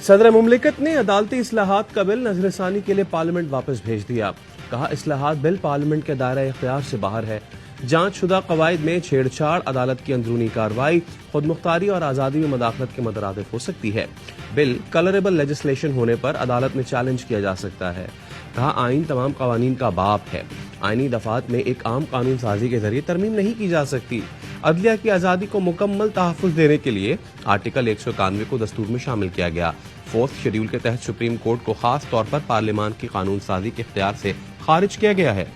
सदर मुमलिकत ने अदालती इस्लाहात का बिल नजरसानी के लिए पार्लियामेंट वापस भेज दिया। कहा इस्लाहात बिल पार्लियामेंट के दायरा इख्तियार से बाहर है। जांच शुदा कवायद में छेड़छाड़, अदालत की अंदरूनी कार्रवाई, खुद मुख्तारी और आज़ादी में मदाखलत के मुतरादिफ हो सकती है। बिल कलरेबल लेजिस्लेशन होने पर अदालत में चैलेंज किया जा सकता है। कहा आइन तमाम कवानीन का बाप है। आइनी दफात में एक आम कानून साजी के जरिए तरमीम नहीं की जा सकती। अदलिया की आज़ादी को मुकम्मल तहफ़्फ़ुज़ देने के लिए आर्टिकल 191 को दस्तूर में शामिल किया गया। 4th शेड्यूल के तहत सुप्रीम कोर्ट को खास तौर पर पार्लियामान की कानून साजी के इख्तियार से खारिज किया गया है।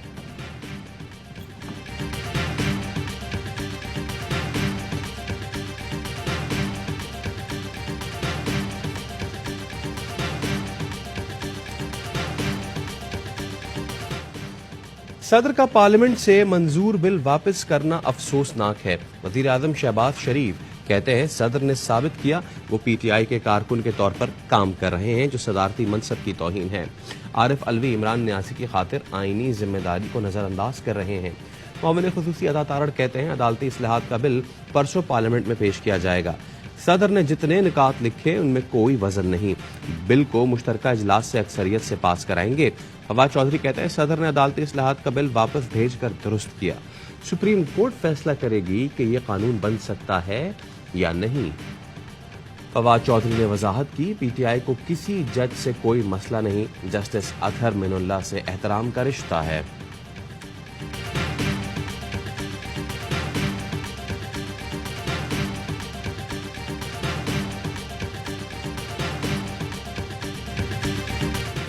सदर का पार्लियामेंट से मंजूर बिल वापस करना अफसोसनाक है। वजीर आजम शहबाज शरीफ कहते हैं सदर ने साबित किया वो पीटीआई के कारकुन के तौर पर काम कर रहे हैं जो सदारती मनसब की तौहीन है। आरिफ अलवी इमरान न्यासी की खातिर आईनी जिम्मेदारी को नजरअंदाज कर रहे हैं। मोमिन खुसूसी अदा तारड़ कहते हैं अदालती इस्लाहात का बिल परसों पार्लियामेंट में पेश किया जाएगा। सदर ने जितने निकात लिखे उनमें कोई वजन नहीं। बिल को मुश्तरका इजलास से अक्सरियत से पास कराएंगे। फवाद चौधरी कहते हैं सदर ने अदालती इस्लाहात का बिल वापस भेजकर दुरुस्त किया। सुप्रीम कोर्ट फैसला करेगी कि यह कानून बन सकता है या नहीं। फवाद चौधरी ने वजाहत की पीटीआई को किसी जज से कोई मसला नहीं, जस्टिस अतहर मिनुल्लाह से एहतराम का रिश्ता है।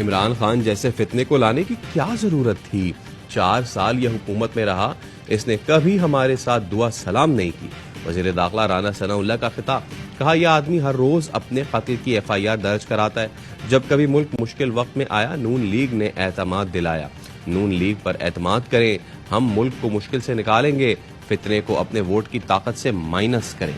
इमरान खान जैसे फितने को लाने की क्या जरूरत थी? 4 साल यह हुकूमत में रहा, इसने कभी हमारे साथ दुआ सलाम नहीं की। वजीर दाखिला राना सनाउल्लाह का खिताब। कहा यह आदमी हर रोज अपने कत्ल की FIR दर्ज कराता है। जब कभी मुल्क मुश्किल वक्त में आया नून लीग ने एतमाद दिलाया। नून लीग पर एतमाद करें, हम मुल्क को मुश्किल से निकालेंगे। फितने को अपने वोट की ताकत से माइनस करें।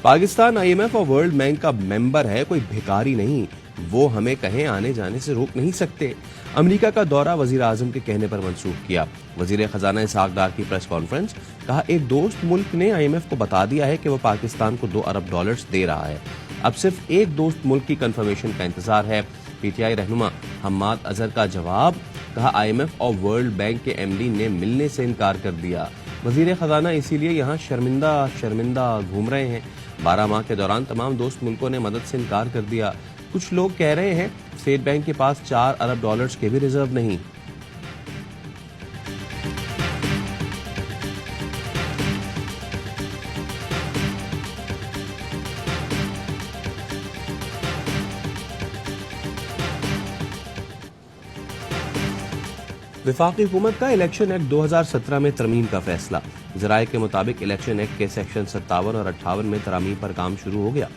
पाकिस्तान IMF और वर्ल्ड बैंक का मेंबर है, कोई भिखारी नहीं। वो हमें कहीं आने जाने से रोक नहीं सकते। अमेरिका का दौरा वजीर आजम के कहने पर मंसूख किया। वजीर खजाना इसहाक डार की प्रेस कॉन्फ्रेंस। कहा एक दोस्त मुल्क ने IMF को बता दिया है कि वो पाकिस्तान को $2 अरब दे रहा है। अब सिर्फ एक दोस्त मुल्क की कंफर्मेशन का इंतजार है। PTI रहनुमा हम्माद अजहर का जवाब। कहा IMF और वर्ल्ड बैंक के MD ने मिलने से इनकार कर दिया। वजीर खजाना इसीलिए यहाँ शर्मिंदा घूम रहे हैं। 12 माह के दौरान तमाम दोस्त मुल्कों ने मदद से इनकार कर दिया। कुछ लोग कह रहे हैं स्टेट बैंक के पास $4 अरब के भी रिजर्व नहीं। वफाकी हुकूमत का इलेक्शन एक्ट 2017 में तरमीम का फैसला। जराये के मुताबिक इलेक्शन एक्ट के सेक्शन 57 और 58 में तरमीम पर काम शुरू हो गया।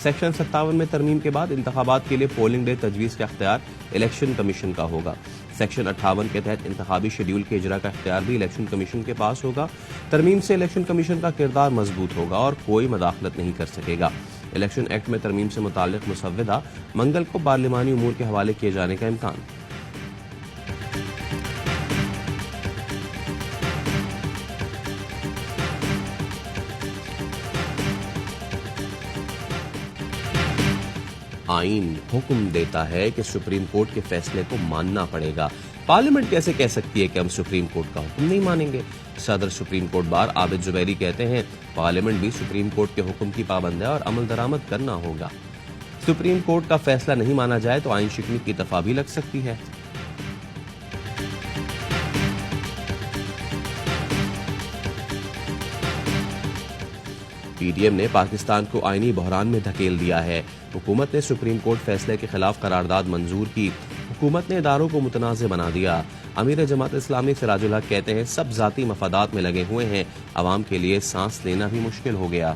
सेक्शन 57 में तरमीम के बाद इंतखाबात के लिए पोलिंग डे तजवीज़ का इख्तियार इलेक्शन कमीशन का होगा। सेक्शन 58 के तहत इंतखाबी शेड्यूल के इजरा का इख्तियार भी इलेक्शन कमीशन के पास होगा। तरमीम से इलेक्शन कमीशन का किरदार मजबूत होगा और कोई मदाखलत नहीं कर सकेगा। इलेक्शन एक्ट में तरमीम से मुताल्लिक मुसव्वदा मंगल को पार्लिमानी उमूर के हवाले किए जाने का इम्कान। आइन हुक्म देता है कि सुप्रीम कोर्ट के फैसले को मानना पड़ेगा। पार्लियामेंट कैसे कह सकती है कि हम सुप्रीम कोर्ट का हुक्म नहीं मानेंगे? सदर supreme court bar Abid Zubairi कहते हैं पार्लियामेंट भी सुप्रीम कोर्ट के हुक्म की पाबंद है और अमल दरामद करना होगा। सुप्रीम कोर्ट का फैसला नहीं माना जाए तो आइन शिकनी की दफा भी लग सकती है। PDM ने पाकिस्तान को आईनी बहरान में धकेल दिया है। हुकूमत ने सुप्रीम कोर्ट फैसले के खिलाफ करारदाद मंजूर की। हुकूमत ने इदारों को मुतनाज़ बना दिया। अमीर जमात इस्लामी सिराजुल हक कहते हैं सब जाती मफादात में लगे हुए हैं, अवाम के लिए सांस लेना भी मुश्किल हो गया।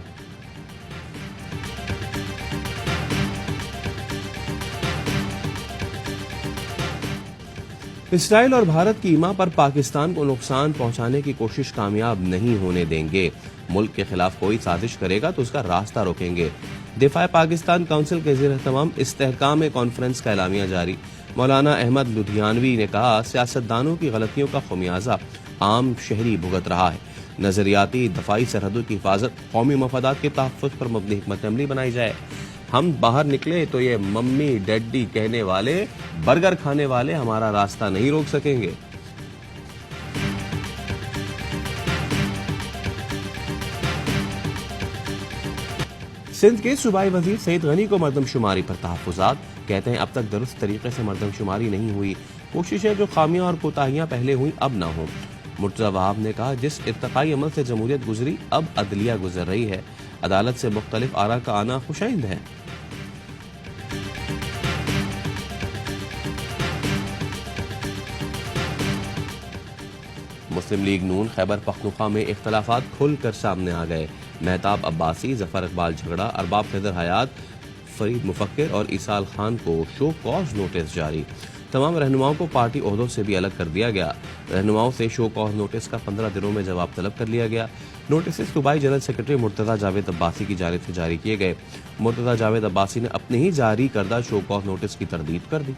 इसराइल और भारत की ईमा पर पाकिस्तान को नुकसान पहुंचाने की कोशिश कामयाब नहीं होने देंगे। मुल्क के खिलाफ कोई साजिश करेगा तो उसका रास्ता रोकेंगे। दिफा पाकिस्तान काउंसिल के ज़ेर-ए-तमाम इस्तेहकाम कॉन्फ्रेंस का एलामिया जारी। मौलाना अहमद लुधियानवी ने कहा सियासतदानों की गलतियों का खमियाजा आम शहरी भुगत रहा है। نظریاتی دفاعی سرحدوں کی حفاظت، قومی مفادات کے تحفظ پر مبنی حکمت عملی بنائی جائے۔ ہم باہر نکلے تو یہ ممی ڈیڈی کہنے والے، برگر کھانے والے ہمارا راستہ نہیں روک سکیں گے۔ سندھ کے صوبائی وزیر سعید غنی کو مردم شماری پر تحفظات، کہتے ہیں اب تک درست طریقے سے مردم شماری نہیں ہوئی، کوشش ہے جو خامیاں اور کوتاہیاں پہلے ہوئیں اب نہ ہوں۔ مرتضی وہاب نے کہا جس ارتقائی عمل سے جمہوریت گزری اب عدلیہ گزر رہی ہے، عدالت سے مختلف آراء کا آنا خوشائند ہے۔ مسلم لیگ نون خیبر پختونخوا میں اختلافات کھل کر سامنے آ گئے۔ مہتاب عباسی، ظفر اقبال جھگڑا، ارباب خضر حیات، فرید مفکر اور ایصال خان کو شو کاز نوٹس جاری۔ تمام رہنماؤں کو پارٹی عہدوں سے بھی الگ کر دیا گیا۔ رہنماؤں سے شو کاز نوٹس کا 15 دنوں میں جواب طلب کر لیا گیا۔ نوٹسز صوبائی جنرل سیکرٹری مرتضی جاوید عباسی کی جانب سے جاری کیے گئے۔ مرتضی جاوید عباسی نے اپنے ہی جاری کردہ شو کاز نوٹس کی تردید کر دی۔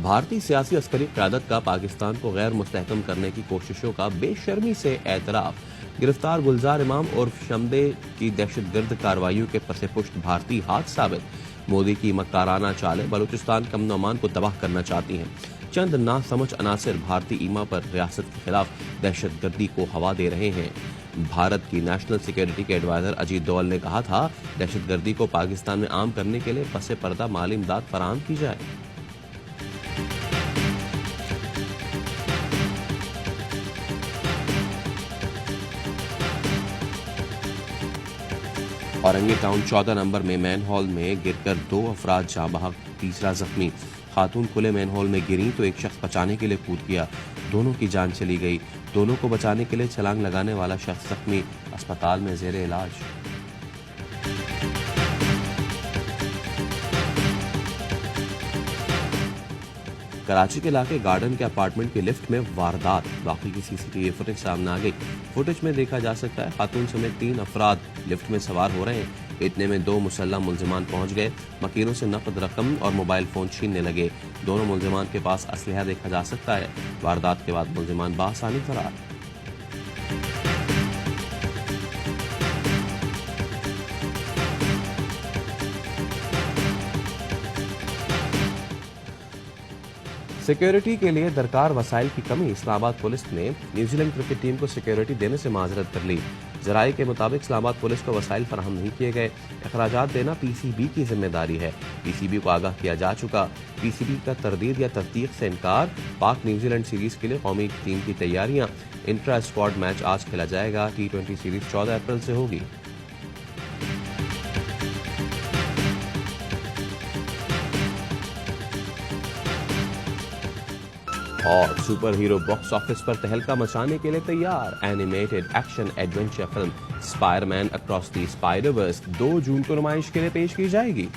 بھارتی سیاسی عسکری قیادت کا پاکستان کو غیر مستحکم کرنے کی کوششوں کا بے شرمی سے اعتراف۔ گرفتار گلزار امام عرف شمدے کی دہشت گرد کارروائیوں کے پس پشت بھارتی ہاتھ ثابت۔ مودی کی مکارانہ چالیں بلوچستان کے امن و امان کو تباہ کرنا چاہتی ہیں۔ چند ناسمجھ عناصر بھارتی ایما پر ریاست کے خلاف دہشت گردی کو ہوا دے رہے ہیں۔ بھارت کی نیشنل سیکیورٹی کے ایڈوائزر اجیت ڈوال نے کہا تھا دہشت گردی کو پاکستان میں عام کرنے کے لیے پس پردہ مالی امداد فراہم کی جائے۔ اورنگی ٹاؤن 14 نمبر میں مین ہال میں گر کر 2 افراد جاں بحق، تیسرا زخمی۔ خاتون کھلے مین ہال میں گریں تو ایک شخص بچانے کے لیے کود گیا، دونوں کی جان چلی گئی۔ دونوں کو بچانے کے لیے چھلانگ لگانے والا شخص زخمی، اسپتال میں زیر علاج۔ کراچی کے علاقے گارڈن کے اپارٹمنٹ کی لفٹ میں واردات، واقعی کی سی سی ٹی وی فوٹیج سامنے آ گئی۔ فوٹیج میں دیکھا جا سکتا ہے خاتون سمیت 3 افراد لفٹ میں سوار ہو رہے ہیں۔ اتنے میں 2 مسلح ملزمان پہنچ گئے، مکینوں سے نقد رقم اور موبائل فون چھیننے لگے۔ دونوں ملزمان کے پاس اسلحہ دیکھا جا سکتا ہے۔ واردات کے بعد ملزمان بآسانی فرار۔ سیکیورٹی کے لیے درکار وسائل کی کمی، اسلام آباد پولیس نے نیوزی لینڈ کرکٹ ٹیم کو سیکیورٹی دینے سے معذرت کر لی۔ ذرائع کے مطابق اسلام آباد پولیس کو وسائل فراہم نہیں کیے گئے۔ اخراجات دینا پی سی بی کی ذمہ داری ہے، پی سی بی کو آگاہ کیا جا چکا۔ پی سی بی کا تردید یا تصدیق سے انکار۔ پاک نیوزی لینڈ سیریز کے لیے قومی ٹیم کی تیاریاں، انٹرا اسکواڈ میچ آج کھیلا جائے گا۔ T20 سیریز 14 اپریل سے ہوگی۔ اور سپر ہیرو باکس آفس پر تہلکہ مچانے کے لیے تیار۔ Animated action adventure film Spider Man across the Spider Verse 2 June کو نمائش کے لیے پیش کی جائے گی۔